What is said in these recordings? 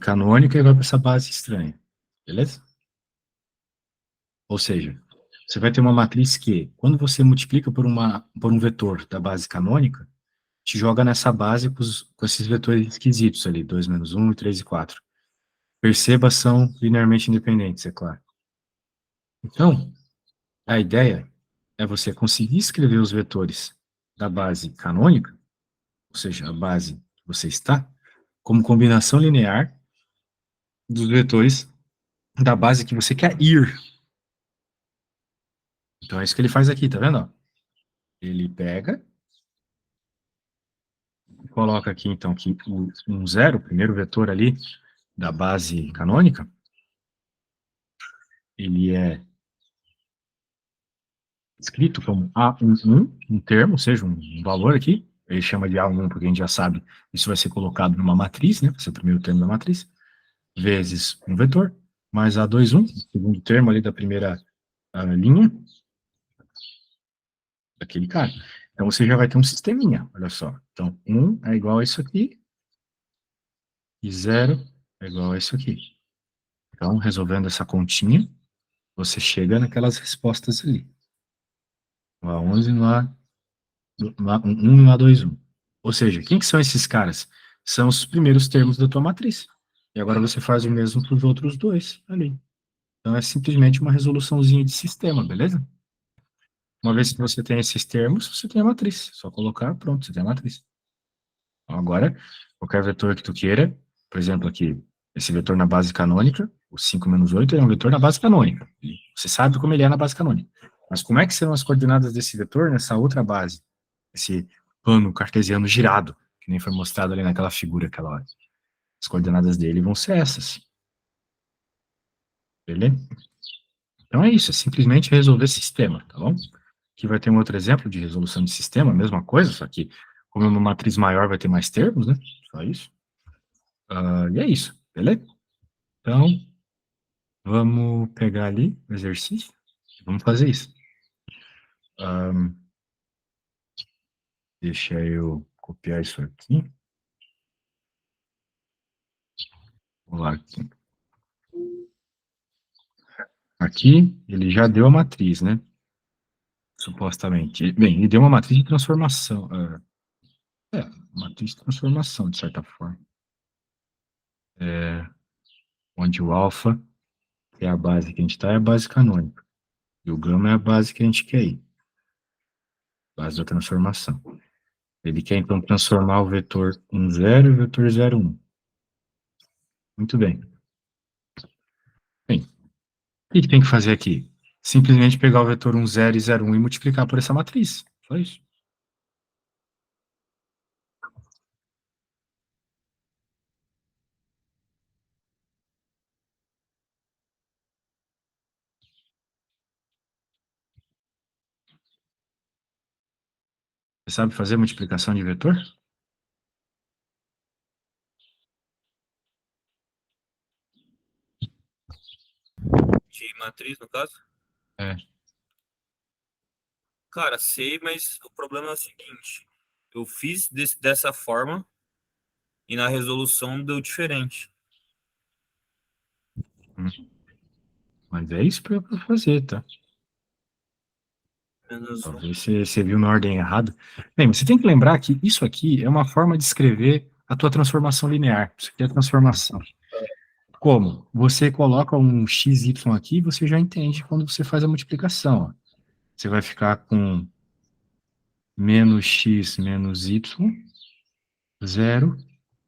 canônica e vai para essa base estranha. Beleza? Ou seja, você vai ter uma matriz que, quando você multiplica por um vetor da base canônica, te joga nessa base com esses vetores esquisitos ali, 2 menos 1, 3 e 4. Perceba, são linearmente independentes, é claro. Então, a ideia é você conseguir escrever os vetores da base canônica, ou seja, a base que você está, como combinação linear dos vetores da base que você quer ir. Então, é isso que ele faz aqui, tá vendo? Ele pega, coloca aqui, então, que um zero, o primeiro vetor ali da base canônica, ele é escrito como A11, um termo, ou seja, um valor aqui, ele chama de A1 porque a gente já sabe, isso vai ser colocado numa matriz, né, vai ser o primeiro termo da matriz, vezes um vetor, mais A21, o segundo termo ali da primeira linha, daquele cara. Então, você já vai ter um sisteminha, olha só. Então, 1 é igual a isso aqui, e 0 é igual a isso aqui. Então, resolvendo essa continha, você chega naquelas respostas ali. No A11 no A1 e no A21. Ou seja, quem que são esses caras? São os primeiros termos da tua matriz. E agora você faz o mesmo para os outros dois ali. Então, é simplesmente uma resoluçãozinha de sistema, beleza? Uma vez que você tem esses termos, você tem a matriz. Só colocar, pronto, você tem a matriz. Então, agora, qualquer vetor que tu queira, por exemplo, aqui, esse vetor na base canônica, o 5 menos 8 é um vetor na base canônica. Você sabe como ele é na base canônica. Mas como é que serão as coordenadas desse vetor nessa outra base? Esse plano cartesiano girado, que nem foi mostrado ali naquela figura aquela hora. As coordenadas dele vão ser essas. Beleza? Então é isso, é simplesmente resolver sistema, tá bom? Aqui vai ter um outro exemplo de resolução de sistema, mesma coisa, só que como é uma matriz maior vai ter mais termos, né? Só isso. E é isso, beleza? Então, vamos pegar ali o exercício, vamos fazer isso. Deixa eu copiar isso aqui. Vamos lá. Aqui, ele já deu a matriz, né? Supostamente. Bem, ele deu uma matriz de transformação. Matriz de transformação, de certa forma. Onde o alfa, que é a base que a gente está, é a base canônica. E o gama é a base que a gente quer ir. Base da transformação. Ele quer, então, transformar o vetor 1, 0 e o vetor 0, 1. Muito bem. Bem, o que tem que fazer aqui? Simplesmente pegar o vetor 1, 0 e 0, 1 e multiplicar por essa matriz. Só isso. Você sabe fazer multiplicação de vetor? De matriz, no caso? É. Cara, sei, mas o problema é o seguinte. Eu fiz dessa forma e na resolução deu diferente. Mas é isso para fazer, tá? Menos 1. Talvez você viu na ordem errada. Bem, você tem que lembrar que isso aqui é uma forma de escrever a tua transformação linear. Isso aqui é a transformação. Como? Você coloca um xy aqui, você já entende quando você faz a multiplicação. Ó. Você vai ficar com menos x menos y, 0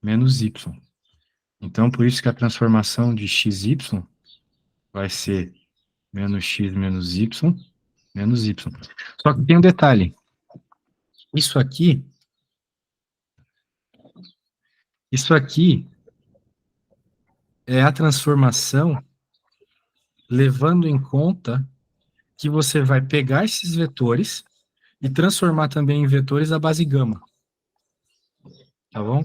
menos y. Então, por isso que a transformação de xy vai ser menos x menos y, menos y. Só que tem um detalhe. Isso aqui é a transformação levando em conta que você vai pegar esses vetores e transformar também em vetores da base gama. Tá bom?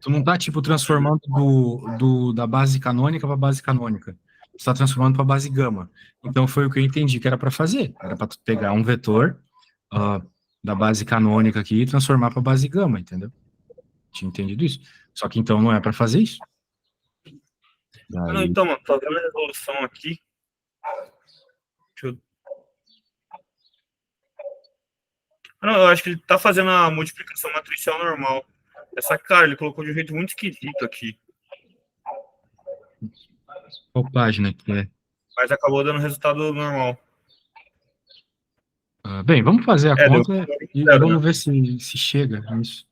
Tu não tá, tipo, transformando da base canônica para base canônica. Tu tá transformando para base gama. Então, foi o que eu entendi que era para fazer. Era para tu pegar um vetor da base canônica aqui e transformar para base gama, entendeu? Tinha entendido isso. Só que, então, não é para fazer isso. Ah, não, Daí, então, mano, tô vendo a resolução aqui. Deixa eu... Ah, não, eu acho que ele tá fazendo a multiplicação matricial normal. Essa cara, ele colocou de um jeito muito esquisito aqui. qual página que é? Mas acabou dando resultado normal. Bem, vamos fazer a Deu conta e zero, né? vamos ver se chega nisso.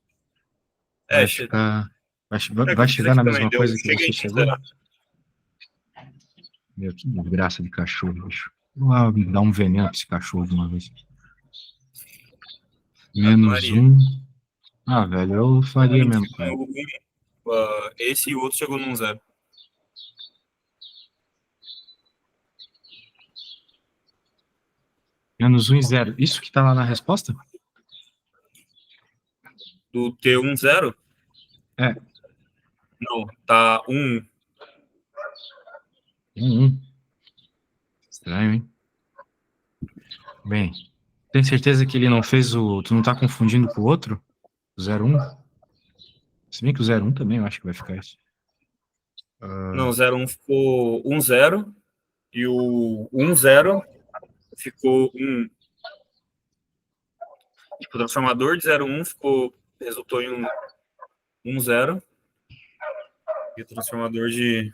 É, Vai ficar. é que Vai eu fiz chegar aqui na também, mesma deu. coisa que Cheguei você em chegou? zero. Meu, que desgraça de cachorro, bicho. Me dá um veneno pra esse cachorro de uma vez. Ave Menos Maria. um. Ah, velho, eu faria Um mesmo com ele. chegou esse e o outro chegou num zero. Menos um e zero. Isso que tá lá na resposta? Do T1 zero? É, Não, tá um. um. Estranho, hein? Bem, tem certeza que ele não fez o. Tu não tá confundindo com o outro? O 01? Se bem que o 01 também eu acho que vai ficar isso. Não, o 01 ficou um zero e o um zero ficou um. Tipo, o transformador de 01 resultou em um zero e o transformador de.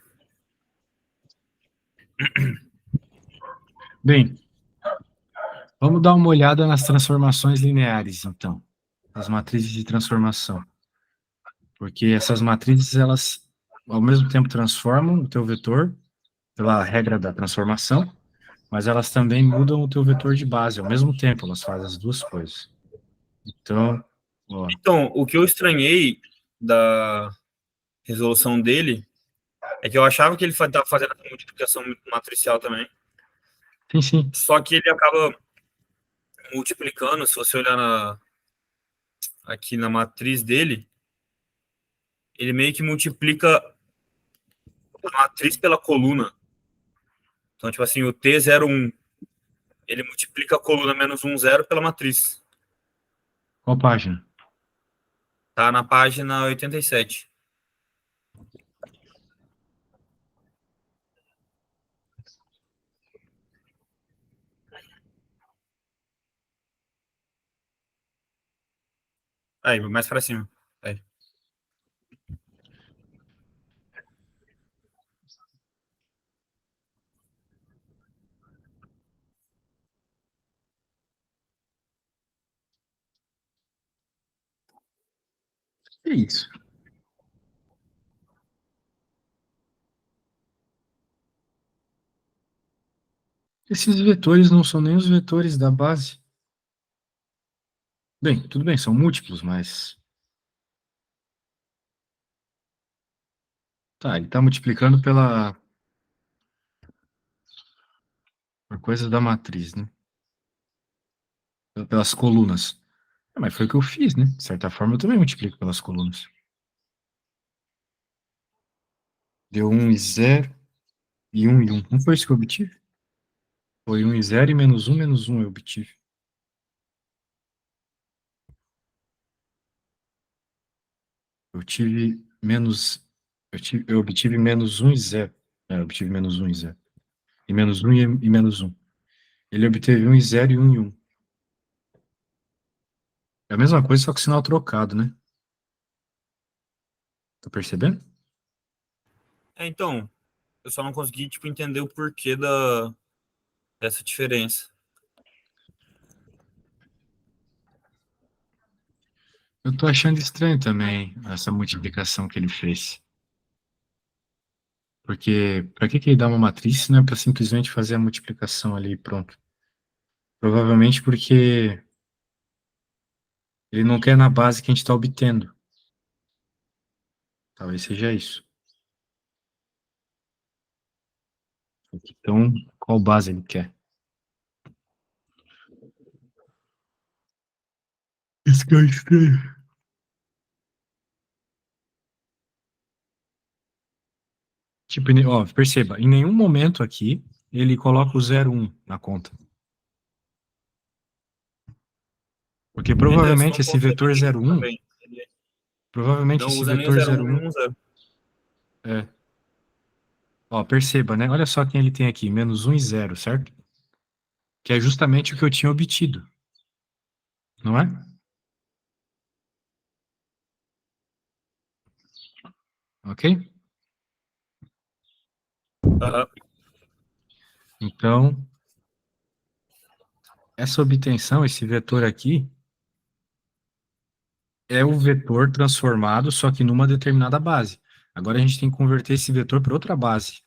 Bem, vamos dar uma olhada nas transformações lineares, então. As matrizes de transformação. Porque essas matrizes, elas, ao mesmo tempo, transformam o teu vetor pela regra da transformação, mas elas também mudam o teu vetor de base. Ao mesmo tempo, elas fazem as duas coisas. Então, ó, Então, o que eu estranhei da resolução dele é que eu achava que ele estava fazendo a multiplicação matricial também. sim, sim. Só que ele acaba multiplicando, se você olhar aqui na matriz dele, ele meio que multiplica a matriz pela coluna. Então, tipo assim, o T01, ele multiplica a coluna menos um zero pela matriz. Qual página? Tá na página 87. Aí, mais pra cima. Aí. É isso. Esses vetores não são nem os vetores da base. Bem, tudo bem, são múltiplos, mas. Tá, ele está multiplicando por coisa da matriz, né? Pelas colunas. Mas foi o que eu fiz, né? De certa forma, eu também multiplico pelas colunas. Deu 1 e 0 e 1 e 1. Não foi isso que eu obtive? Foi 1 e 0 e menos 1 eu obtive. Eu tive menos. Eu obtive menos 1 e 0. Eu obtive menos 1 e 0. E menos 1 e menos 1. Ele obteve 1 e 0 e 1 e 1. É a mesma coisa, só que sinal trocado, né? Tá percebendo? Então, eu só não consegui, tipo, entender o porquê dessa diferença. Eu tô achando estranho também essa multiplicação que ele fez. Porque para que ele dá uma matriz se não é para simplesmente fazer a multiplicação ali e pronto? Provavelmente porque ele não quer na base que a gente está obtendo. Talvez seja isso. Então, qual base ele quer? Isso que é estranho. Tipo, ó, perceba, em nenhum momento aqui ele coloca o 01 na conta. Porque Então, esse foi provavelmente um esse ponto que eu vetor entendi 01, também. Ele provavelmente não esse usa nem o vetor 01 nem 01, o 10. é, Ó, perceba, né? Olha só quem ele tem aqui, menos 1 e 0, certo? Que é justamente o que eu tinha obtido. Não é? Ok? Aham. Então, essa obtenção, esse vetor aqui, é o vetor transformado, só que numa determinada base. Agora a gente tem que converter esse vetor para outra base.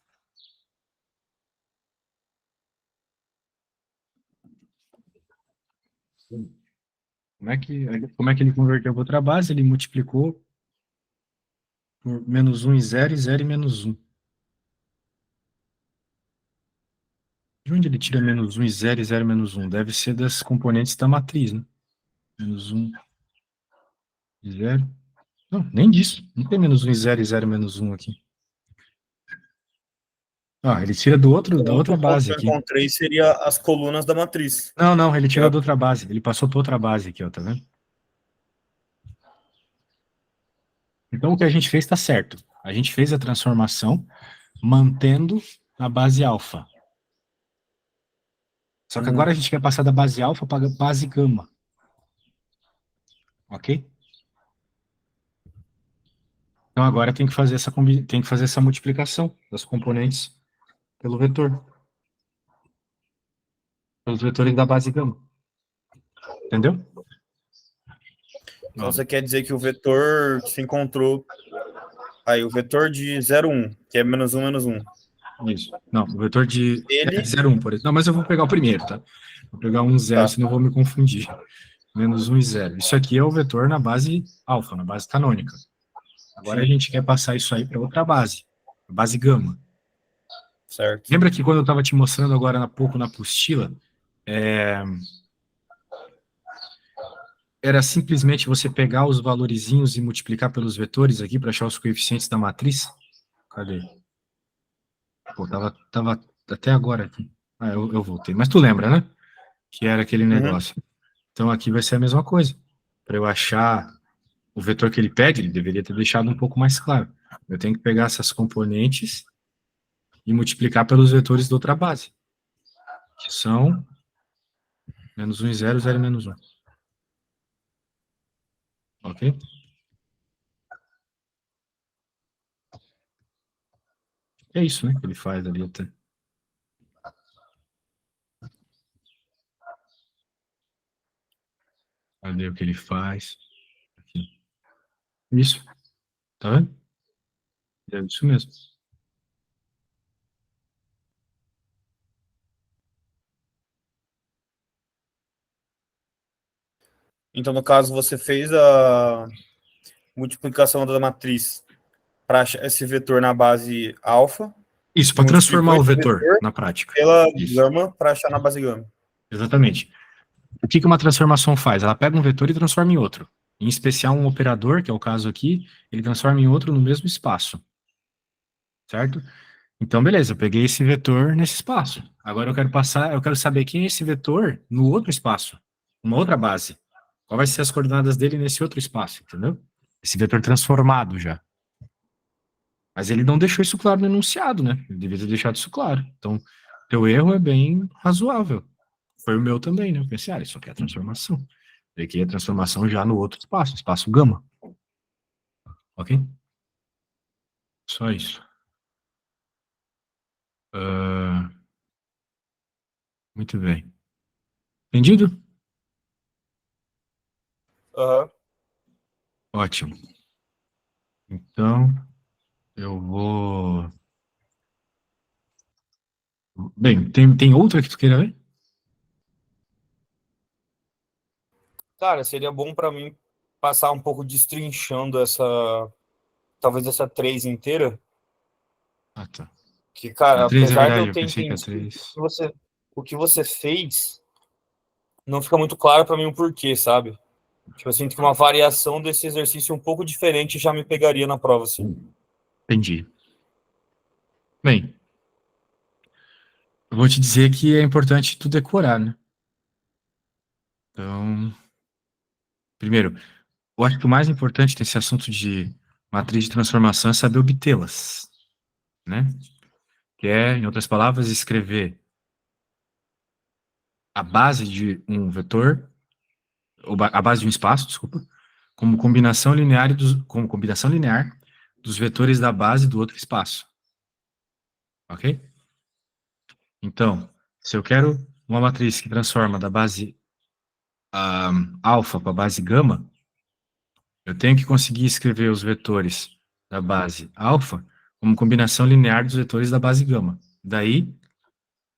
Como é que ele converteu para outra base? Ele multiplicou por menos 1 e 0 e menos 1. De onde ele tira menos 1 e 0 menos 1? Deve ser das componentes da matriz, né? Menos 1 e 0. Não, nem disso. Não tem menos 1 e 0 menos 1 aqui. Ah, ele tira da O outra outro ponto base que eu aqui. encontrei seria as colunas da matriz. Não, não, ele Que tirou é- da outra base. Ele passou para outra base aqui, ó, tá vendo? Então o que a gente fez está certo. A gente fez a transformação mantendo a base alfa. Só que agora a gente quer passar da base alfa para a base gama. Ok? Então agora tem que fazer essa multiplicação das componentes pelo vetor. Pelos vetores da base gama. Entendeu? Então Ó, você quer dizer que o vetor que se encontrou aí, o vetor de 0, 1, que é menos 1. isso. Não, o vetor de Ele 0, 1, por exemplo. Não, mas eu vou pegar o primeiro, tá? Vou pegar 1, 0, tá. senão eu vou me confundir. Menos 1 e 0. Isso aqui é o vetor na base alfa, na base canônica. Agora a Sim, gente quer passar isso aí para outra base, a base gama. certo. Lembra que quando eu estava te mostrando agora há pouco na apostila, era simplesmente você pegar os valorizinhos e multiplicar pelos vetores aqui para achar os coeficientes da matriz? Cadê? Pô, tava até agora aqui. Ah, eu voltei. Mas tu lembra, né? Que era aquele Uhum. negócio. Então aqui vai ser a mesma coisa. Para eu achar o vetor que ele pede, ele deveria ter deixado um pouco mais claro. Eu tenho que pegar essas componentes e multiplicar pelos vetores da outra base, que são menos 1 e 0, 0 e menos 1. Ok? É isso, né? Que ele faz ali até. Cadê o que ele faz? Aqui. Isso. Tá vendo? É isso mesmo. Então, no caso, você fez a multiplicação da matriz para achar esse vetor na base alfa Isso, e para multiplicou transformar o esse vetor vetor na prática. pela Isso. gama para achar na base gama. Exatamente. O que uma transformação faz? Ela pega um vetor e transforma em outro. Em especial um operador, que é o caso aqui, ele transforma em outro no mesmo espaço. Certo? Então, beleza, eu peguei esse vetor nesse espaço. Agora eu quero saber quem é esse vetor no outro espaço, uma outra base. Qual vai ser as coordenadas dele nesse outro espaço, entendeu? Esse vetor transformado já. Mas ele não deixou isso claro no enunciado, né? Ele devia ter deixado isso claro. Então, teu erro é bem razoável. Foi o meu também, né? Eu pensei, isso aqui é a transformação. Aqui é a transformação já no outro espaço, espaço gama. Ok? Só isso. Ah, muito bem. Entendido? Aham. Ótimo. Então, eu vou. Bem, tem outra que tu queira ver? Cara, seria bom para mim passar um pouco destrinchando talvez essa 3 inteira, Ah, tá. que, A cara, 3 é apesar de verdade, eu eu ter pensei que a entendido 3. o que você fez, não fica muito claro para mim o porquê, sabe? Tipo, eu sinto que uma variação desse exercício um pouco diferente já me pegaria na prova, assim. Entendi. Bem, eu vou te dizer que é importante tu decorar, né? Então, primeiro, eu acho que o mais importante nesse assunto de matriz de transformação é saber obtê-las, né? que é, em outras palavras, escrever a base de um vetor, a base de um espaço, desculpa, como combinação linear dos vetores da base do outro espaço. Ok? Então, se eu quero uma matriz que transforma da base alfa para a base gama, eu tenho que conseguir escrever os vetores da base alfa como combinação linear dos vetores da base gama. Daí,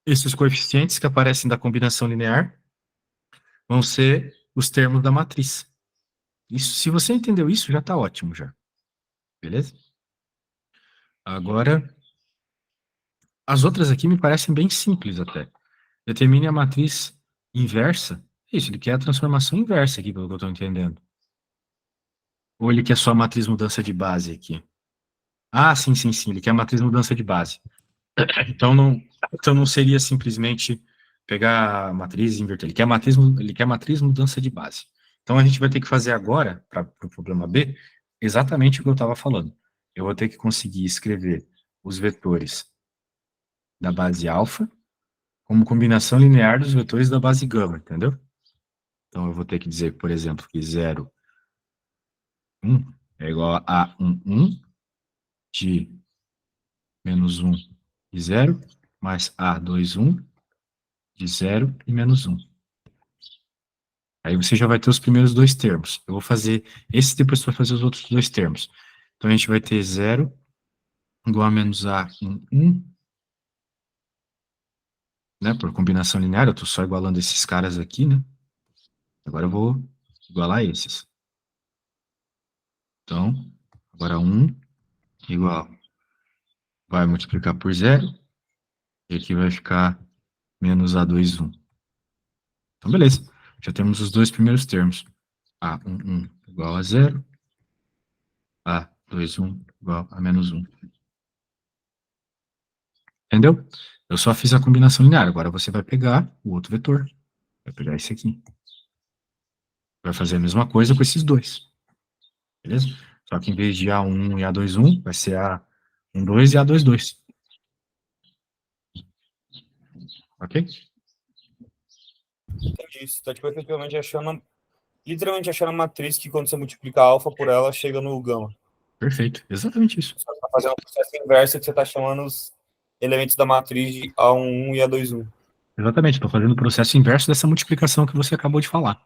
esses coeficientes que aparecem da combinação linear vão ser os termos da matriz. Isso, se você entendeu isso, já está ótimo já. Beleza? Agora, as outras aqui me parecem bem simples até. Determine a matriz inversa. Isso, ele quer a transformação inversa aqui, pelo que eu estou entendendo. Ou ele quer só a matriz mudança de base aqui? Ah, sim, sim, sim, ele quer a matriz mudança de base. Então não seria simplesmente pegar a matriz e inverter. Ele quer a matriz mudança de base. Então a gente vai ter que fazer agora, para o problema B, exatamente o que eu estava falando. Eu vou ter que conseguir escrever os vetores da base alfa como combinação linear dos vetores da base gama, entendeu? Então eu vou ter que dizer, por exemplo, que 0, 1 é igual a 1, 1 de menos 1 e 0, mais A, 2, 1 de 0 e menos 1. Aí você já vai ter os primeiros dois termos. Eu vou fazer esse, depois você vai fazer os outros dois termos. Então a gente vai ter 0 igual a menos A em 1, né, por combinação linear, eu estou só igualando esses caras aqui, né? Agora eu vou igualar esses. Então, agora 1 igual, vai multiplicar por 0, e aqui vai ficar menos A2, 1. Então, beleza. Já temos os dois primeiros termos. A1, 1 igual a 0, A2, 1 igual a menos 1. Entendeu? Eu só fiz a combinação linear. Agora você vai pegar o outro vetor. Vai pegar esse aqui. Vai fazer a mesma coisa com esses dois. Beleza? Só que em vez de A1 e A2, 1, vai ser A1, 2 e A2, 2. Ok? Entendi. Você tá, tipo, efetivamente literalmente achando a matriz que quando você multiplica alfa por ela, chega no gama. Perfeito. Exatamente isso. Você tá fazendo o processo inverso que você tá chamando os elementos da matriz de A11 e A21. Exatamente. Estou fazendo o processo inverso dessa multiplicação que você acabou de falar.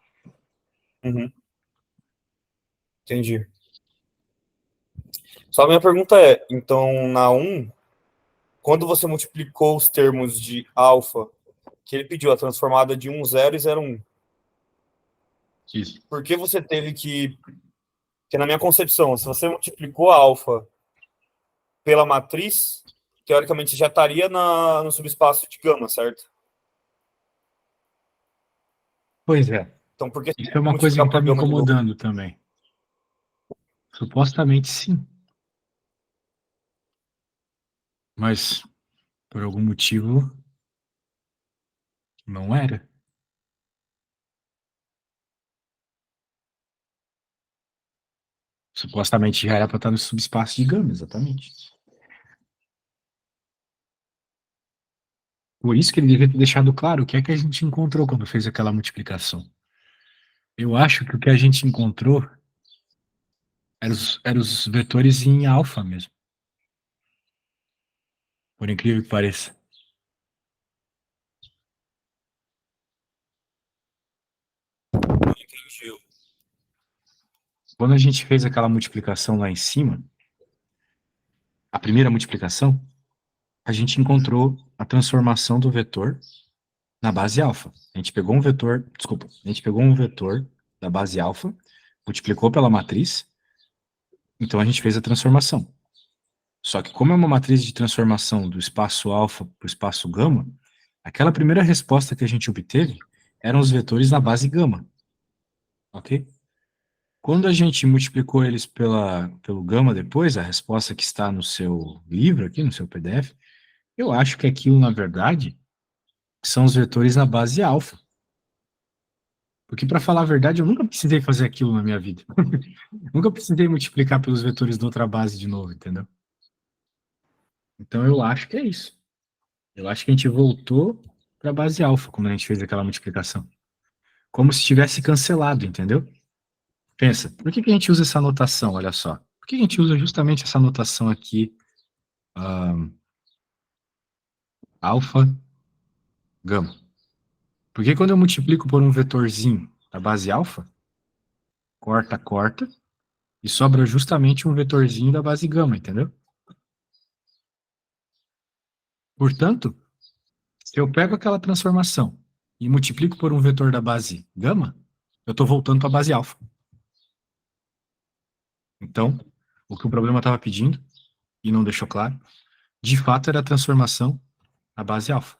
Uhum. Entendi. Só a minha pergunta é, então, na 1, quando você multiplicou os termos de alfa, que ele pediu a transformada de 1, 0 e 0, 1, Isso. por que você teve que na minha concepção, se você multiplicou a alfa pela matriz, teoricamente já estaria no subespaço de gama, certo? Pois é. Então, por que Isso é uma coisa que multiplicar está por me gama de novo? incomodando também. Supostamente sim. Mas, por algum motivo, não era. Supostamente já era para estar no subespaço de gama, exatamente. Por isso que ele devia ter deixado claro o que é que a gente encontrou quando fez aquela multiplicação. Eu acho que o que a gente encontrou eram os vetores em alfa mesmo. Por incrível que pareça. Entendi. Quando a gente fez aquela multiplicação lá em cima, a primeira multiplicação, a gente encontrou a transformação do vetor na base alfa. A gente pegou um vetor, desculpa, a gente pegou um vetor da base alfa, multiplicou pela matriz, então a gente fez a transformação. Só que como é uma matriz de transformação do espaço alfa para o espaço gama, aquela primeira resposta que a gente obteve eram os vetores na base gama. Ok? Quando a gente multiplicou eles pelo gama depois, a resposta que está no seu livro aqui, no seu PDF, eu acho que aquilo, na verdade, são os vetores na base alfa. Porque, para falar a verdade, eu nunca precisei fazer aquilo na minha vida. Nunca precisei multiplicar pelos vetores da outra base de novo, entendeu? Então, eu acho que é isso. Eu acho que a gente voltou para a base alfa, quando a gente fez aquela multiplicação. Como se tivesse cancelado, entendeu? Pensa, por que que a gente usa essa notação? Olha só. Por que a gente usa justamente essa notação aqui, alfa, gama? Porque quando eu multiplico por um vetorzinho da base alfa, corta, corta, e sobra justamente um vetorzinho da base gama, entendeu? Portanto, se eu pego aquela transformação e multiplico por um vetor da base gama, eu estou voltando para a base alfa. Então, o que o problema estava pedindo, e não deixou claro, de fato era a transformação à base alfa.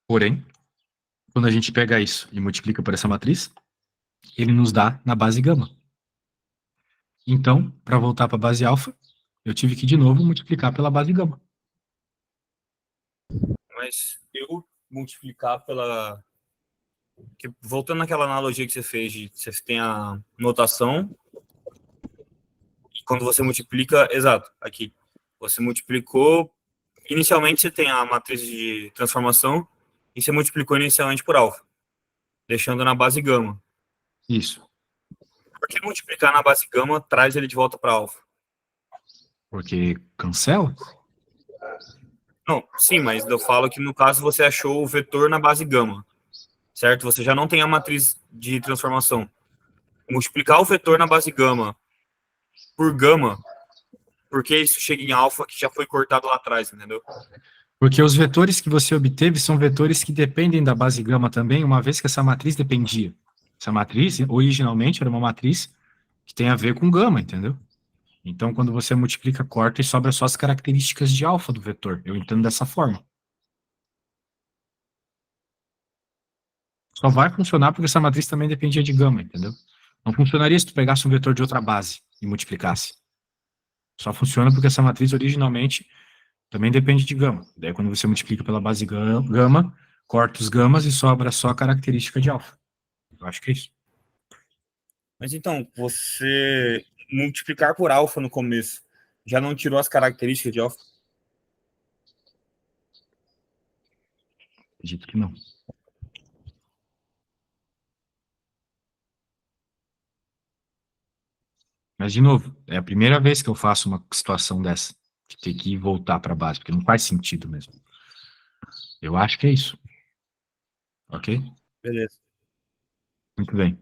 Porém, quando a gente pega isso e multiplica por essa matriz, ele nos dá na base gama. Então, para voltar para a base alfa, eu tive que de novo multiplicar pela base gama. Mas eu multiplicar pela... Voltando naquela analogia que você fez, de você tem a notação, e quando você multiplica, exato, aqui, você multiplicou, inicialmente você tem a matriz de transformação, e você multiplicou inicialmente por alfa, deixando na base gama. Isso, Por que multiplicar na base gama traz ele de volta para alfa? porque cancela? Não, sim, mas eu falo que no caso você achou o vetor na base gama, certo? Você já não tem a matriz de transformação. Multiplicar o vetor na base gama por gama, porque isso chega em alfa que já foi cortado lá atrás, entendeu? Porque os vetores que você obteve são vetores que dependem da base gama também, uma vez que essa matriz dependia. Essa matriz, originalmente, era uma matriz que tem a ver com gama, entendeu? Então, quando você multiplica, corta e sobra só as características de alfa do vetor. Eu entendo dessa forma. Só vai funcionar porque essa matriz também dependia de gama, entendeu? Não funcionaria se tu pegasse um vetor de outra base e multiplicasse. Só funciona porque essa matriz originalmente também depende de gama. Daí, quando você multiplica pela base gama, corta os gamas e sobra só a característica de alfa. Eu acho que é isso. Mas então, você multiplicar por alfa no começo já não tirou as características de alfa? Acredito que não. Mas, de novo, é a primeira vez que eu faço uma situação dessa, de ter que voltar para a base, porque não faz sentido mesmo. Eu acho que é isso. Ok? Beleza. Muito bem.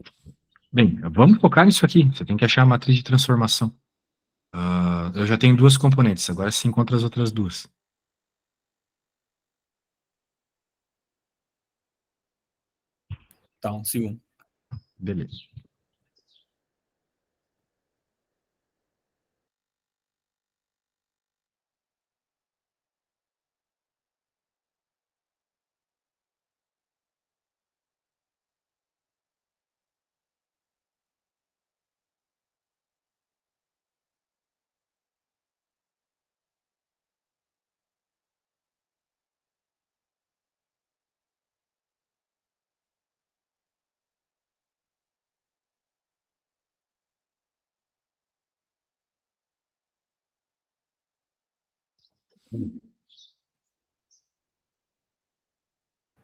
Bem, vamos focar nisso aqui. Você tem que achar a matriz de transformação. Eu já tenho duas componentes, agora se encontra as outras duas. Tá, um segundo. Beleza.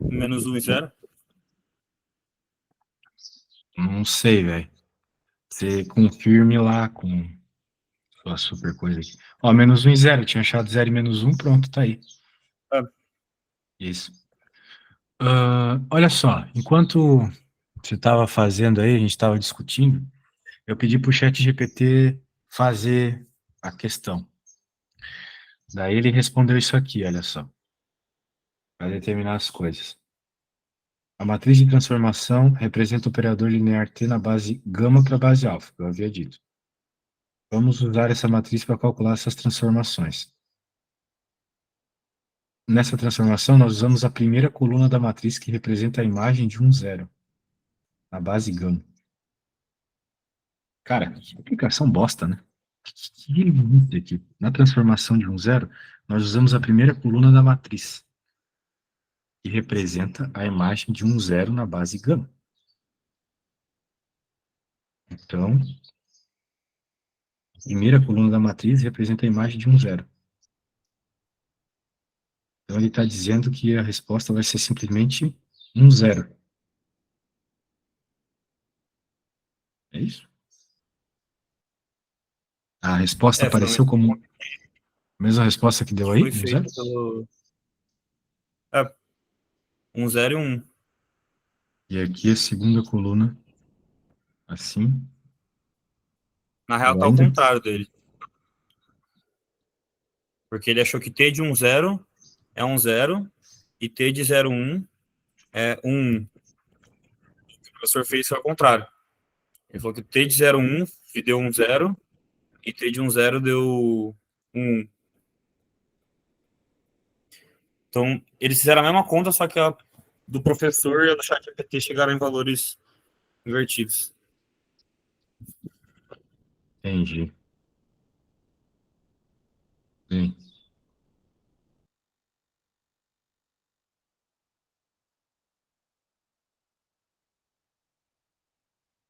Menos 1 e 0? Não sei, velho. Você confirme lá com sua super coisa aqui. Ó, menos 1 e 0. Tinha achado 0 e menos 1, pronto, tá aí. É. Isso. Olha só, enquanto você estava fazendo aí, a gente estava discutindo, eu pedi para o chat GPT fazer a questão. Daí ele respondeu isso aqui, olha só, para determinar as coisas. A matriz de transformação representa o operador linear T na base gama para a base alfa, que eu havia dito. Vamos usar essa matriz para calcular essas transformações. Nessa transformação, nós usamos a primeira coluna da matriz que representa a imagem de um zero, na base gama. Cara, que aplicação bosta, né? Que limite aqui. Na transformação de um zero, nós usamos a primeira coluna da matriz, que representa a imagem de um zero na base gama. Então, a primeira coluna da matriz representa a imagem de um zero. Então, ele está dizendo que a resposta vai ser simplesmente 1, 0. É isso? A resposta É, apareceu como a mesma resposta que deu aí? foi 1, 0? feito pelo. É, 1, 0 e 1. E aqui a segunda coluna, assim, Na real, ou tá ao ainda. contrário dele. Porque ele achou que T de 1, 0 é 1, 0 e T de 0, 1 é 1. O professor fez foi ao contrário. Ele falou que T de 0, 1 deu 1, 0 e T de 1, 0 deu 1. Então, eles fizeram a mesma conta, só que a do professor e a do ChatGPT chegaram em valores invertidos. Entendi. Bem,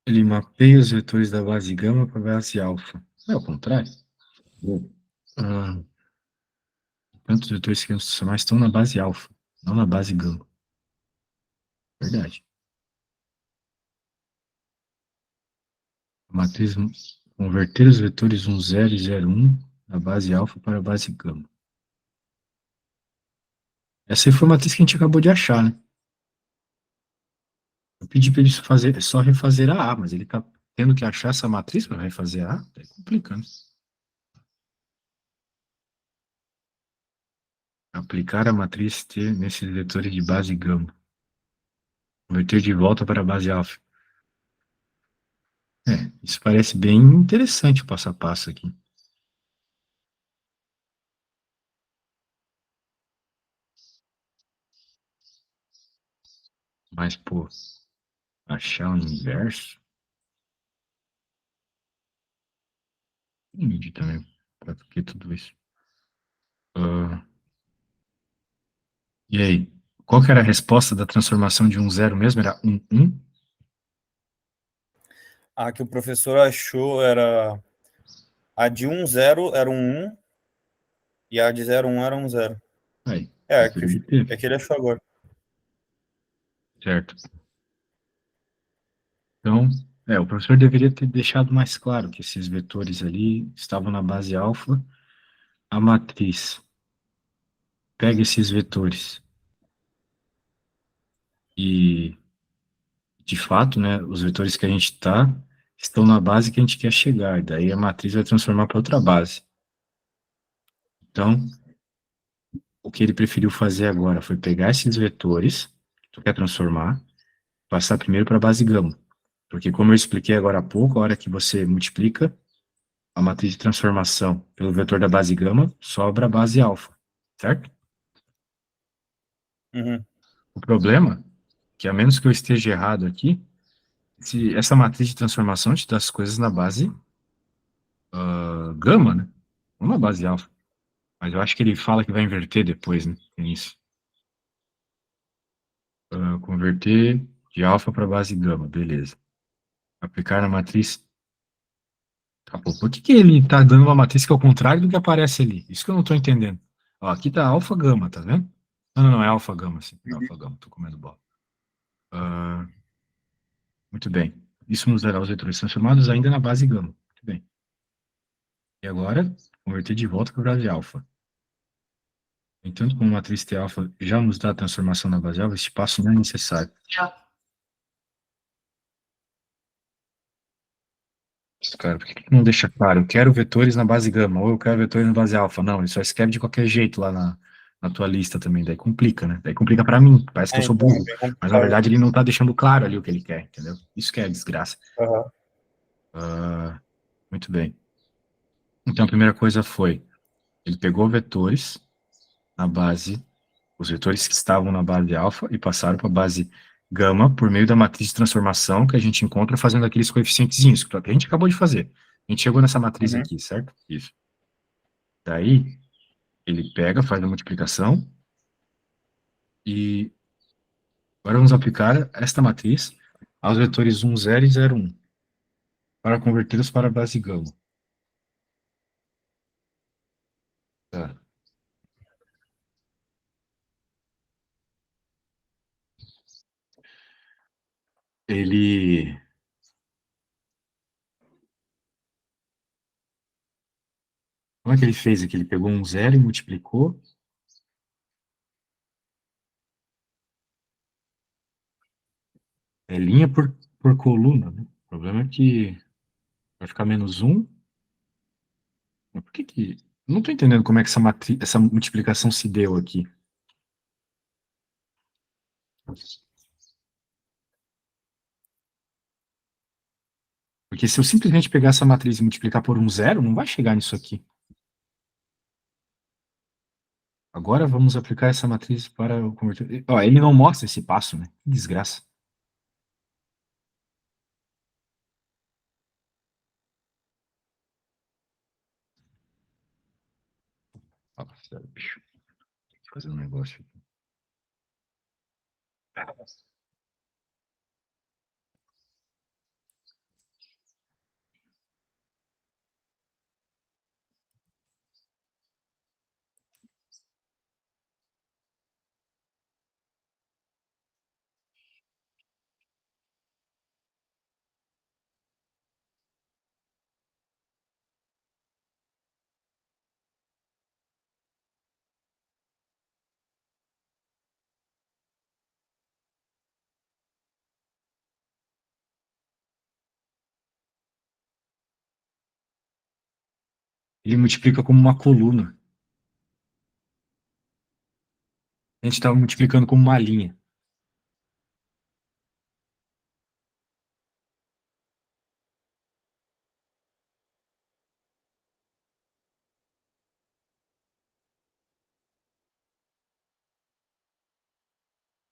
ele mapeia os vetores da base gama para a base alfa. É o contrário? Ah, tantos vetores que mais estão na base alfa, não na base gama. Verdade. A matriz converter os vetores 1, 0 e 0, 1 da base alfa para a base gama. Essa foi a matriz que a gente acabou de achar, né? Eu pedi para ele fazer, só refazer a A, mas ele está tendo que achar essa matriz para refazer a A, tá complicando. Aplicar a matriz T nesses vetores de base gama. Converter de volta para a base alfa. Isso parece bem interessante o passo a passo aqui. Mas, pô, achar o inverso? Entendi também. Pra que tudo isso? Ah, e aí? Qual que era a resposta da transformação de 1, 0 mesmo? Era 1, 1? A que o professor achou era. A de 1, 0 era um 1 e a de 0, 1 era um 0. Aí, É, o que ele obteve, é que ele achou agora. certo? Então, o professor deveria ter deixado mais claro que esses vetores ali estavam na base alfa. A matriz pega esses vetores e, de fato, né, os vetores que a gente está estão na base que a gente quer chegar. Daí a matriz vai transformar para outra base. Então, o que ele preferiu fazer agora foi pegar esses vetores que tu quer transformar, passar primeiro para a base gama. Porque, como eu expliquei agora há pouco, a hora que você multiplica a matriz de transformação pelo vetor da base gama, sobra a base alfa, certo? Uhum. O problema, que a menos que eu esteja errado aqui, se essa matriz de transformação te dá as coisas na base gama, né? Não na base alfa. Mas eu acho que ele fala que vai inverter depois, né? Tem isso. Converter de alfa para base gama, beleza. Aplicar na matriz. Tá, pô, por que que ele tá dando uma matriz que é o contrário do que aparece ali? Isso que eu não tô entendendo. Ó, aqui tá alfa gama, tá vendo? Não, não, não, é alfa gama, sim. É alfa gama, tô comendo bola. Ah, muito bem. Isso nos dará os vetores transformados ainda na base gama. Muito bem. E agora, converter de volta para a base alfa. Entanto, como a matriz T alfa já nos dá a transformação na base alfa, este passo não é necessário. Cara, por que que não deixa claro? Eu quero vetores na base gama, ou eu quero vetores na base alfa. Não, ele só escreve de qualquer jeito lá na tua lista também. Daí complica, né? Daí complica pra mim. Parece que eu É, sou então, é burro. bem Mas na complicado. verdade ele não tá deixando claro ali o que ele quer, entendeu? Isso que é desgraça. Uhum. Ah, muito bem. Então a primeira coisa foi, ele pegou vetores na base, os vetores que estavam na base alfa e passaram para a base gama por meio da matriz de transformação que a gente encontra fazendo aqueles coeficientezinhos que a gente acabou de fazer. A gente chegou nessa matriz Uhum. aqui, certo? Isso. Daí, ele pega, faz a multiplicação e agora vamos aplicar esta matriz aos vetores 1, 0 e 0, 1 para convertê-los para a base gama. Tá. ele... Como é que ele fez aqui? Ele pegou um zero e multiplicou. É linha por coluna, né? O problema é que vai ficar menos 1. Mas por que que... Não estou entendendo como é que essa multiplicação se deu aqui. Porque se eu simplesmente pegar essa matriz e multiplicar por um zero, não vai chegar nisso aqui. Agora vamos aplicar essa matriz para o converter. Ó, ele não mostra esse passo, né? Que desgraça. Fala sério, bicho. Tem que fazer um negócio aqui. Ele multiplica como uma coluna. A gente estava multiplicando como uma linha.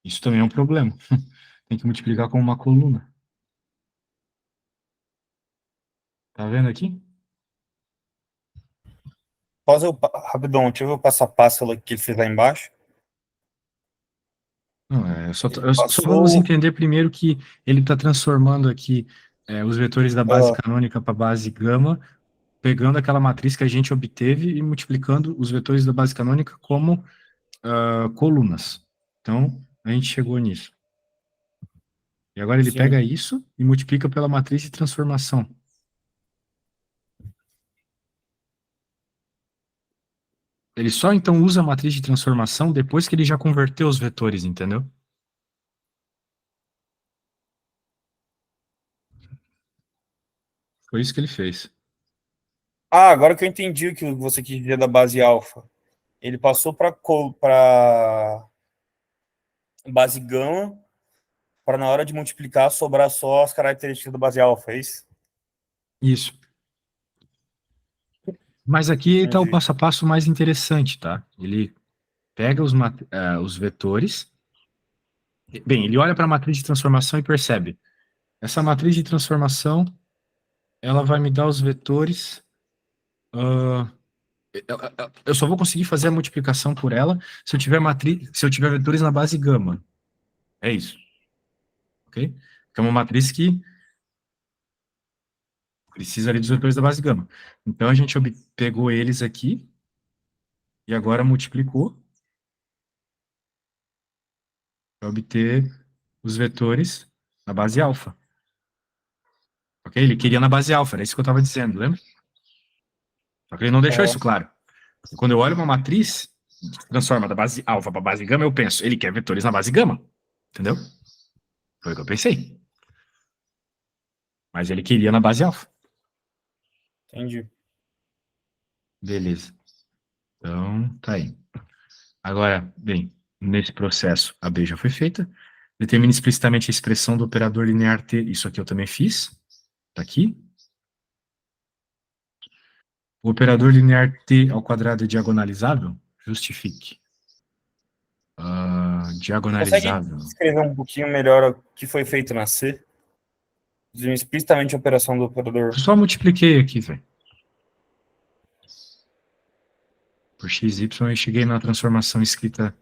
Isso também é um problema. Tem que multiplicar como uma coluna. Tá vendo aqui? Pausa rapidão, deixa eu ver o passo a passo que ele fez lá embaixo. Não, só Passou. vamos entender primeiro que ele está transformando aqui os vetores da base canônica para a base gama, pegando aquela matriz que a gente obteve e multiplicando os vetores da base canônica como colunas. Então, a gente chegou nisso. E agora ele Sim. pega isso e multiplica pela matriz de transformação. Ele só então usa a matriz de transformação depois que ele já converteu os vetores, entendeu? Foi isso que ele fez. Ah, agora que eu entendi o que você quis dizer da base alfa. Ele passou para base gama, para na hora de multiplicar sobrar só as características da base alfa, é isso? Isso. Mas aqui está o passo a passo mais interessante, tá? Ele pega os vetores. Bem, ele olha para a matriz de transformação e percebe. Essa matriz de transformação, ela vai me dar os vetores. Eu só vou conseguir fazer a multiplicação por ela se eu tiver vetores na base gama. É isso. Ok? Que é uma matriz que precisa ali dos vetores da base gama. Então a gente pegou eles aqui e agora multiplicou para obter os vetores na base alfa. Ok? Ele queria na base alfa, era isso que eu estava dizendo, lembra? Só que ele não deixou isso claro. Quando eu olho uma matriz, transforma da base alfa para base gama, eu penso, ele quer vetores na base gama. Entendeu? Foi o que eu pensei. Mas ele queria na base alfa. Entendi. Beleza. Então, tá aí. Agora, bem, nesse processo, a B já foi feita. Determine explicitamente a expressão do operador linear T. Isso aqui eu também fiz. Tá aqui. O operador linear T ao quadrado é diagonalizável? Justifique. Diagonalizável. Consegue escrever um pouquinho melhor o que foi feito na C? Dizendo explicitamente a operação do operador. Só multipliquei aqui, velho. Por x, y, e cheguei na transformação escrita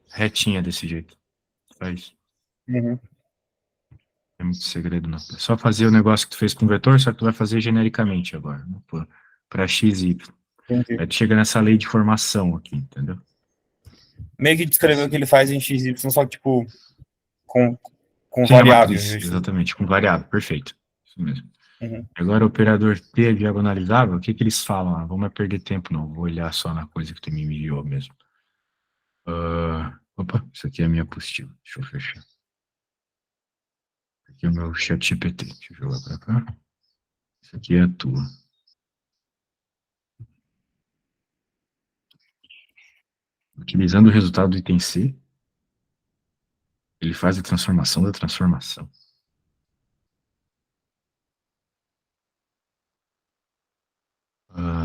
retinha desse jeito. Só isso. Uhum. Não é muito segredo, não. É só fazer o negócio que tu fez com o vetor, só que tu vai fazer genericamente agora. Né? Para x e y. Entendi. Aí tu chega nessa lei de formação aqui, entendeu? Meio que descrever o que ele faz em XY, só que, tipo, com Com Sim, a variáveis. matriz, Isso. exatamente, com variável, perfeito. Isso mesmo. Uhum. Agora, o operador T é diagonalizável, o que que eles falam? Ah, vamos perder tempo, não. Vou olhar só na coisa que tu me enviou mesmo. Opa, isso aqui é a minha apostila. Deixa eu fechar. Aqui é o meu chat GPT. Deixa eu jogar para cá. Isso aqui é a tua. Utilizando o resultado do item C, ele faz a transformação da transformação.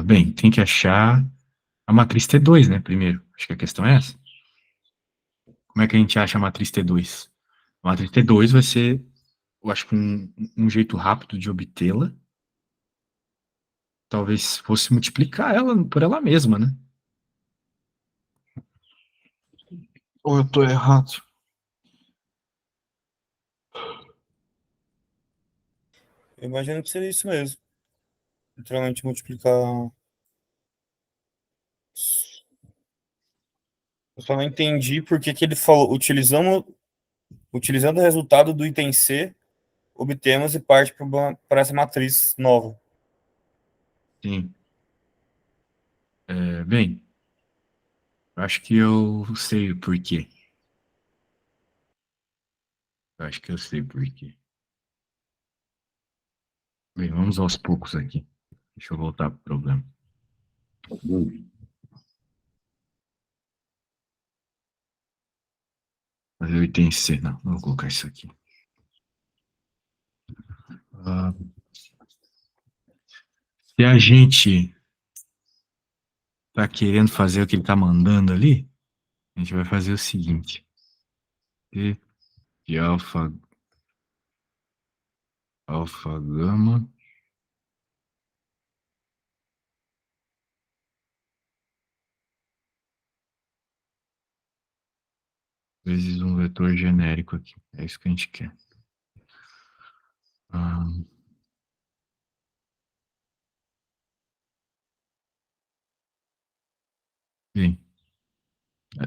Bem, tem que achar a matriz T2, né, primeiro. Acho que a questão é essa. Como é que a gente acha a matriz T2? A matriz T2 vai ser, eu acho que um jeito rápido de obtê-la, talvez fosse multiplicar ela por ela mesma, né? Ou eu tô errado? Eu imagino que seria isso mesmo. Literalmente multiplicar. Eu só não entendi por que ele falou, utilizando o resultado do item C, obtemos e parte para essa matriz nova. Sim. Bem, acho que eu sei o porquê. Acho que eu sei o porquê. Bem, vamos aos poucos aqui. Deixa eu voltar para o problema. Fazer o item C. Não vou colocar isso aqui. Ah, se a gente tá querendo fazer o que ele tá mandando ali, a gente vai fazer o seguinte. T de alfa gama vezes um vetor genérico aqui. É isso que a gente quer. Ah, bem,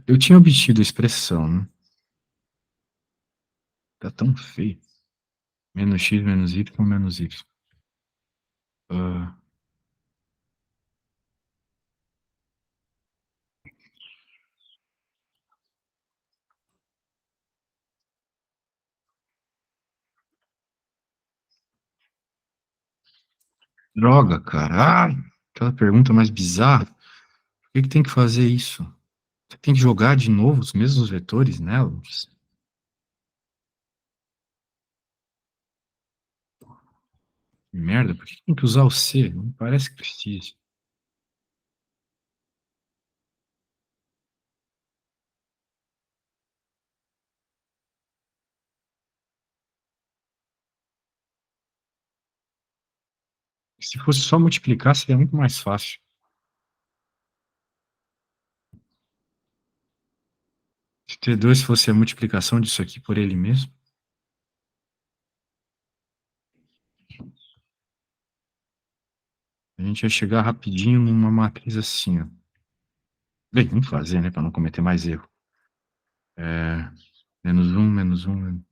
eu tinha obtido a expressão, né? Tá tão feio. Menos x menos y menos y. Ah, droga, cara. Ai, aquela pergunta mais bizarra. Por que que tem que fazer isso? Você tem que jogar de novo os mesmos vetores nela? Que merda, por que tem que usar o C? Não parece que precise. Se fosse só multiplicar, seria muito mais fácil. Se T2 fosse a multiplicação disso aqui por ele mesmo, a gente ia chegar rapidinho numa matriz assim, ó. Bem, vamos fazer, né, para não cometer mais erro. Menos um, menos um.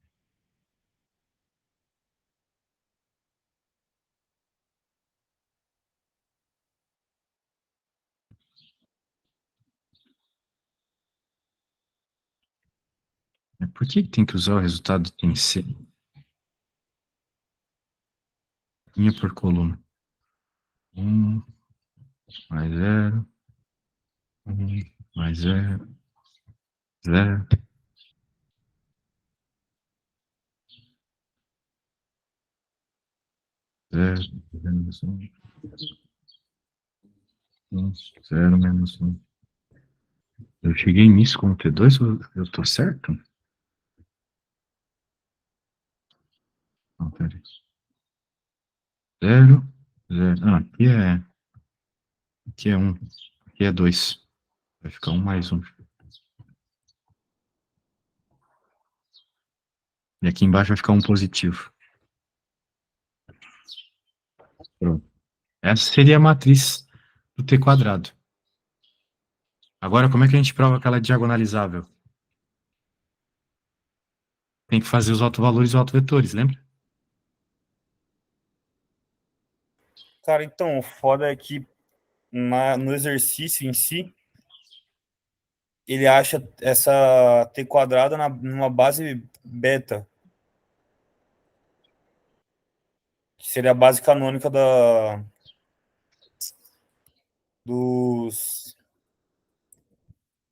Por que que tem que usar o resultado em C? Linha por coluna. 1 mais 0. 1 mais 0. 0. 0 menos 1. 0 menos 1. Eu cheguei nisso com T2, eu tô certo? Não, peraí. 0, 0. Ah, aqui é 1. Aqui é 2. Vai ficar 1 mais 1. E aqui embaixo vai ficar um positivo. Pronto. Essa seria a matriz do T quadrado. Agora, como é que a gente prova que ela é diagonalizável? tem que fazer os autovalores e autovetores, lembra? Cara, então, o foda é que no exercício em si, ele acha essa t quadrada numa base beta, que seria a base canônica dos...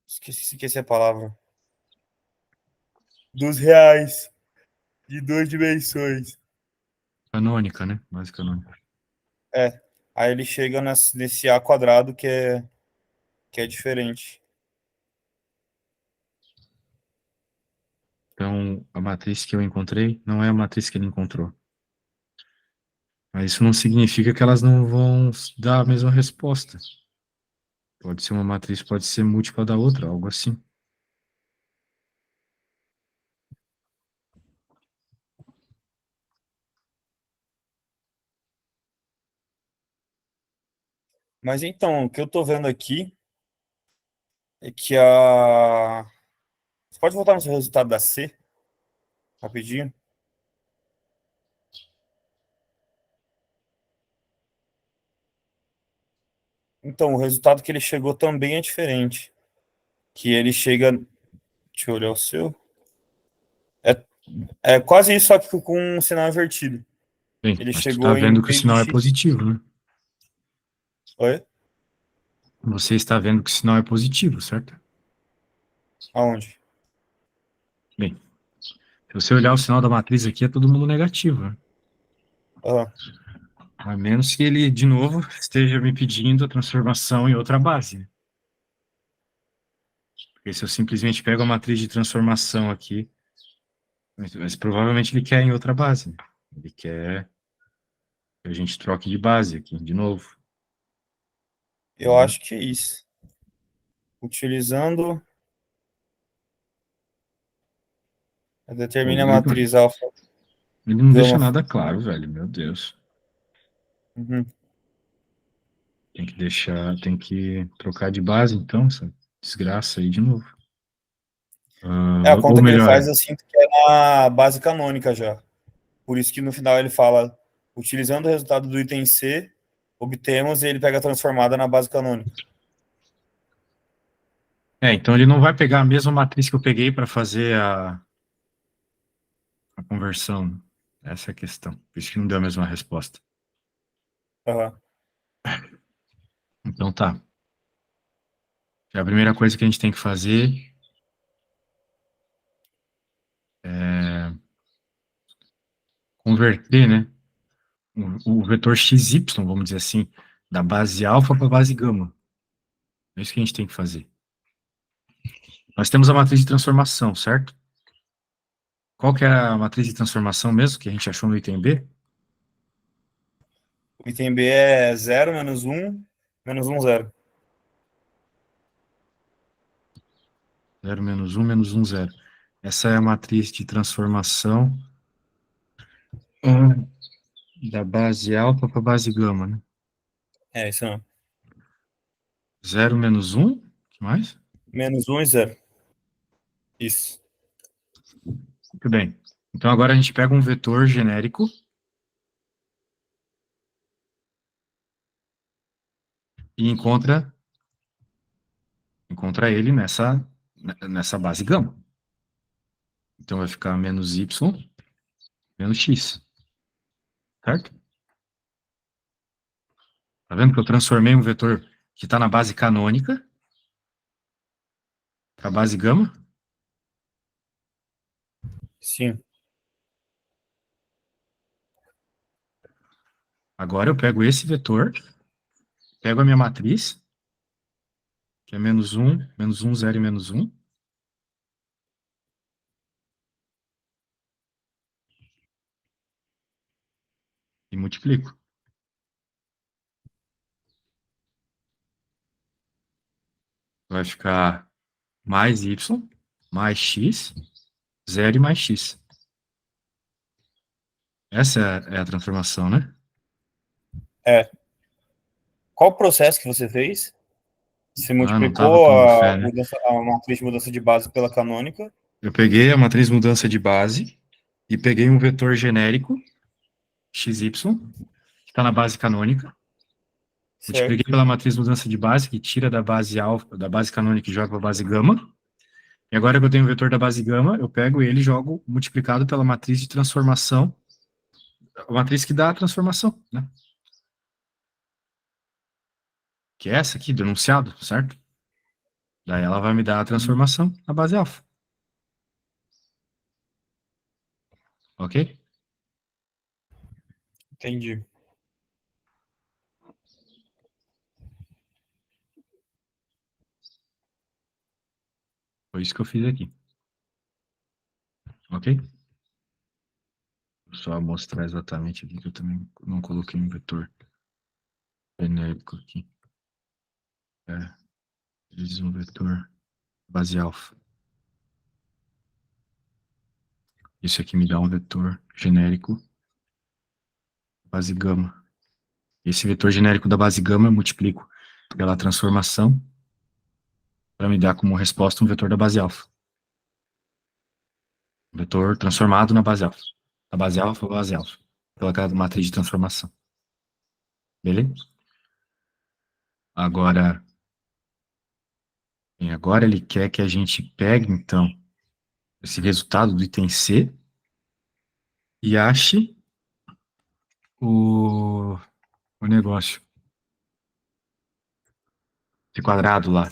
Esqueci a palavra. Dos reais de duas dimensões. Canônica, né? Base canônica. É. Aí ele chega nesse A quadrado que é diferente. Então, a matriz que eu encontrei não é a matriz que ele encontrou. Mas isso não significa que elas não vão dar a mesma resposta. Pode ser uma matriz, pode ser múltipla da outra, algo assim. Mas então, o que eu tô vendo aqui é que a... Você pode voltar no seu resultado da C, rapidinho? Então, o resultado que ele chegou também é diferente. Que ele chega... Deixa eu olhar o seu. É, é quase isso, só que com um sinal invertido. Bem, Ele mas tu tá chegou em vendo que o p de sinal é x. positivo, né? Oi? Você está vendo que o sinal é positivo, certo? Aonde? Bem, se você olhar o sinal da matriz aqui, é todo mundo negativo, né? Aham. A menos que ele, de novo, esteja me pedindo a transformação em outra base, né? Porque se eu simplesmente pego a matriz de transformação aqui, mas provavelmente ele quer em outra base, né? Ele quer que a gente troque de base aqui, de novo. Eu acho que é isso. Utilizando... Determine a Ou ele matriz alfa, não deixa gama. nada claro, velho, meu Deus. Uhum. Tem que deixar, tem que trocar de base, então, essa desgraça aí de novo. É, a Ou conta que ele melhor, faz, eu sinto que é na base canônica já. Por isso que no final ele fala, utilizando o resultado do item C, obtemos, e ele pega a transformada na base canônica. então ele não vai pegar a mesma matriz que eu peguei para fazer a conversão. Essa é a questão. Por isso que não deu a mesma resposta. Aham. Então tá. A primeira coisa que a gente tem que fazer é converter, né, o vetor xy, vamos dizer assim, da base alfa para a base gama. É isso que a gente tem que fazer. Nós temos a matriz de transformação, certo? Qual que é a matriz de transformação mesmo que a gente achou no item B? O item B é 0, menos 1, 0. 0, menos 1, 0. Essa é a matriz de transformação da base alfa para a base gama, né? É, isso não. 0, menos 1, o que mais? Menos 1 e 0. Isso. Muito bem. Então agora a gente pega um vetor genérico e encontra ele nessa base gama. Então vai ficar menos y, menos x, certo? Tá vendo que eu transformei um vetor que está na base canônica para a base gama? Sim. Agora eu pego esse vetor, pego a minha matriz, que é menos 1, 0 e menos 1, e multiplico. Vai ficar mais y, mais x, 0 e mais x. Essa é a transformação, né? É. Qual o processo que você fez? Você Ah, não estava multiplicou pondo fé, né? a matriz de mudança de base pela canônica Eu peguei a matriz mudança de base e peguei um vetor genérico, xy, que está na base canônica. Multipliquei Certo. pela matriz mudança de base, que tira da base alfa, da base canônica e joga para a base gama. E agora que eu tenho o vetor da base gama, eu pego ele e jogo multiplicado pela matriz de transformação, a matriz que dá a transformação, né? Que é essa aqui, do enunciado, certo? Daí ela vai me dar a transformação na base alfa. Ok? Entendi. Foi isso que eu fiz aqui. Ok? Vou só mostrar exatamente aqui, que eu também não coloquei um vetor genérico aqui. Vezes um vetor base alfa. Isso aqui me dá um vetor genérico base gama. Esse vetor genérico da base gama eu multiplico pela transformação para me dar como resposta um vetor da base alfa. Um vetor transformado na base alfa. A base alfa ou base alfa. Pela matriz de transformação. Beleza? Agora ele quer que a gente pegue, então, esse resultado do item C e ache o negócio. Esse quadrado lá.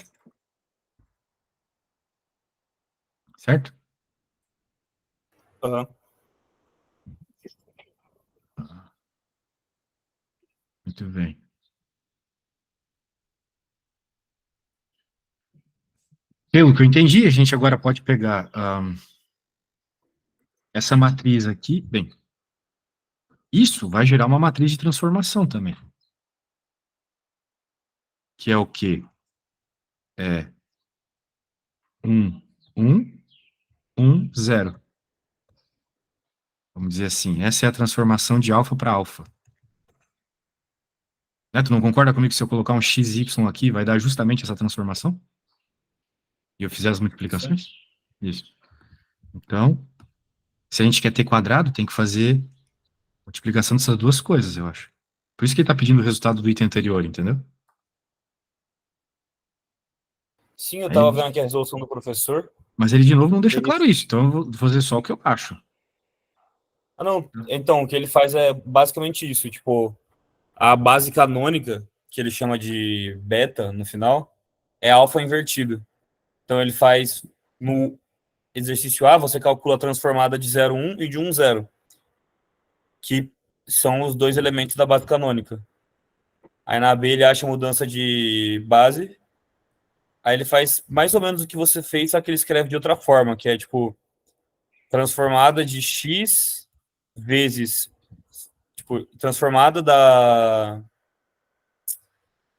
Certo? Aham. Muito bem. Pelo que eu entendi, a gente agora pode pegar essa matriz aqui. Bem, isso vai gerar uma matriz de transformação também. Que é o quê? É 1, 1, 1, 0. Vamos dizer assim, essa é a transformação de alfa para alfa. Né? Tu não concorda comigo que se eu colocar um xy aqui, vai dar justamente essa transformação? E eu fizer as multiplicações? Isso. Então, se a gente quer ter quadrado, tem que fazer multiplicação dessas duas coisas, eu acho. Por isso que ele está pedindo o resultado do item anterior, entendeu? Sim, eu tava Aí, vendo aqui a resolução do professor. mas ele, de novo, não deixa Ele... claro isso. Então, eu vou fazer só o que eu acho. Ah, não. Então, o que ele faz é basicamente isso. Tipo, a base canônica, que ele chama de beta no final, é alfa invertido. Então, ele faz no exercício A, você calcula a transformada de 0,1 e de 1,0, que são os dois elementos da base canônica. Aí na B ele acha a mudança de base. Aí ele faz mais ou menos o que você fez, só que ele escreve de outra forma, que é tipo transformada de x vezes, tipo, transformada da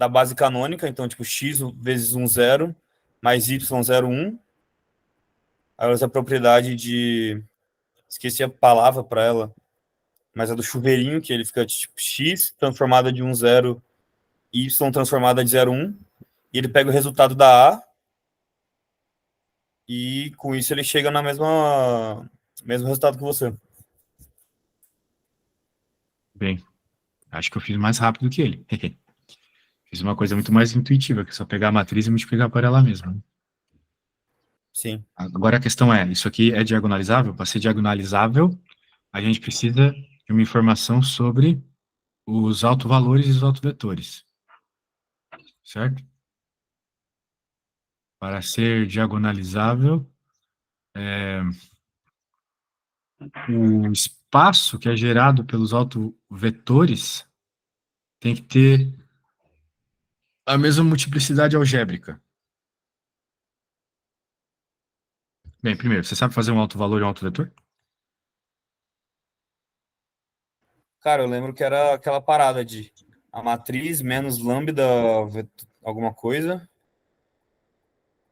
base canônica, então tipo x vezes 1,0 mais y,01. Aí usa a propriedade de, esqueci a palavra para ela, mas é do chuveirinho, que ele fica tipo x transformada de 1,0, y transformada de 0,1, e ele pega o resultado da A, e com isso ele chega na mesmo resultado que você. Bem, acho que eu fiz mais rápido que ele. Fiz uma coisa muito mais intuitiva, que é só pegar a matriz e multiplicar por ela mesma. Né? Sim. Agora a questão é, isso aqui é diagonalizável? Para ser diagonalizável, a gente precisa de uma informação sobre os autovalores e os autovetores. Certo? Para ser diagonalizável, o espaço que é gerado pelos autovetores tem que ter a mesma multiplicidade algébrica. Bem, primeiro, você sabe fazer um autovalor e um autovetor? Cara, eu lembro que era aquela parada de a matriz menos lambda alguma coisa.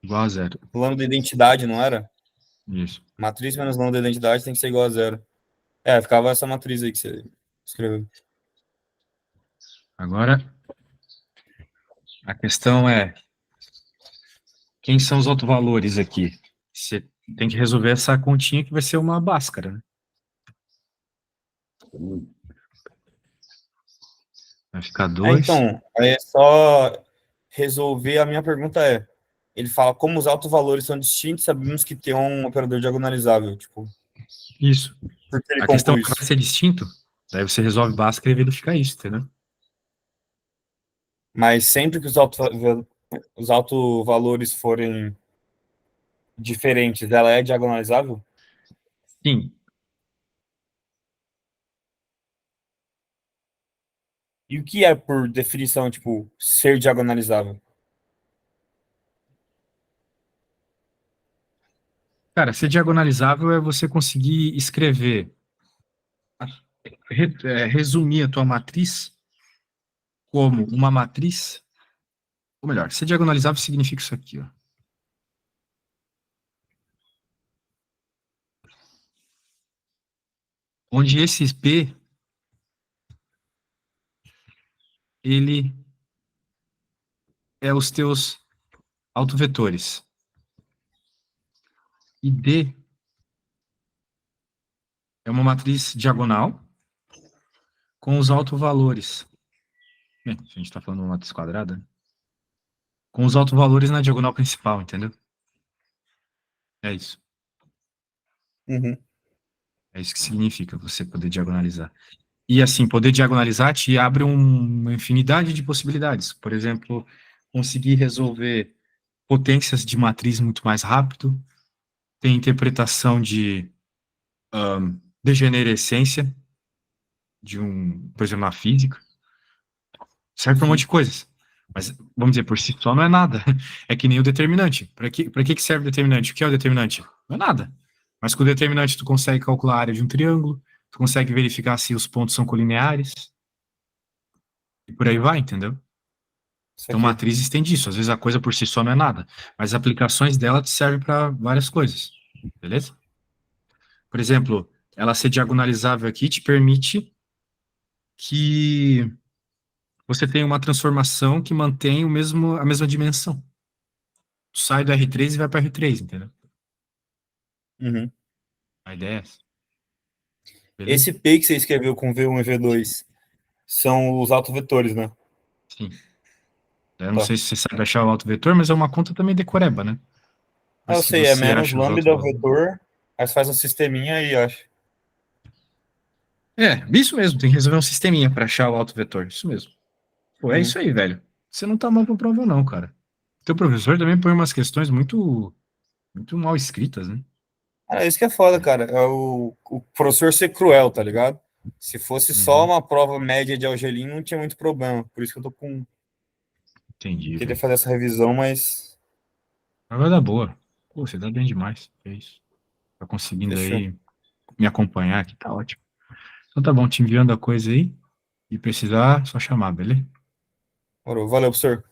Igual a zero. Lambda identidade, não era? Isso. Matriz menos lambda identidade tem que ser igual a zero. É, ficava essa matriz aí que você escreveu. Agora, a questão é, quem são os autovalores aqui? Tem que resolver essa continha que vai ser uma Bhaskara, né? Vai ficar 2. Então, aí é só resolver. A minha pergunta é: ele fala como os autovalores são distintos, sabemos que tem um operador diagonalizável. Tipo, Isso. por que ele A questão é conclui que vai isso? ser distinto, daí você resolve Bhaskara e verifica isso, entendeu? Mas sempre que os autovalores forem diferentes, ela é diagonalizável? Sim. E o que é, por definição, tipo, ser diagonalizável? Cara, ser diagonalizável é você conseguir escrever, resumir a tua matriz como uma matriz, ou melhor, ser diagonalizável significa isso aqui, ó. Onde esse P, ele é os teus autovetores. E D é uma matriz diagonal com os autovalores. Bem, a gente está falando de uma matriz quadrada, né? Com os autovalores na diagonal principal, entendeu? É isso. Uhum. É isso que significa você poder diagonalizar. E assim, poder diagonalizar te abre uma infinidade de possibilidades. Por exemplo, conseguir resolver potências de matriz muito mais rápido, tem interpretação de degenerescência de por exemplo, na física, serve para um monte Sim. de coisas. Mas, vamos dizer, por si só não é nada. É que nem o determinante. Para que serve o determinante? O que é o determinante? Não é nada. Mas com o determinante tu consegue calcular a área de um triângulo, tu consegue verificar se os pontos são colineares, e por aí vai, entendeu? Isso Então, aqui. matrizes tem disso. Às vezes a coisa por si só não é nada, mas as aplicações dela te servem para várias coisas, beleza? Por exemplo, ela ser diagonalizável aqui te permite que você tenha uma transformação que mantém a mesma dimensão. Tu sai do R3 e vai para R3, entendeu? Uhum. A ideia é essa, beleza? Esse P que você escreveu com V1 e V2 são os autovetores, né? Sim. Eu não Tá. sei se você sabe achar o autovetor, mas é uma conta também decoreba, né? Ah, Mas eu se sei, é você menos acha os lambda autovalores... vetor, aí você faz um sisteminha e acha. É, isso mesmo, tem que resolver um sisteminha para achar o autovetor, isso mesmo. Pô, é Uhum. isso aí, velho. Você não tá mal pra prova, não, cara. Teu professor também põe umas questões muito mal escritas, né? Ah, isso que é foda, cara. É o professor ser cruel, tá ligado? Se fosse só Uhum. uma prova média de Algelin, não tinha muito problema. Por isso que eu tô com. Entendi, Queria velho. fazer essa revisão, mas. Mas vai dar boa. Pô, você dá bem demais. É isso. Tá conseguindo Fechou. aí me acompanhar aqui, tá ótimo. Então tá bom, te enviando a coisa aí. E precisar, só chamar, beleza? Morou. Valeu, professor.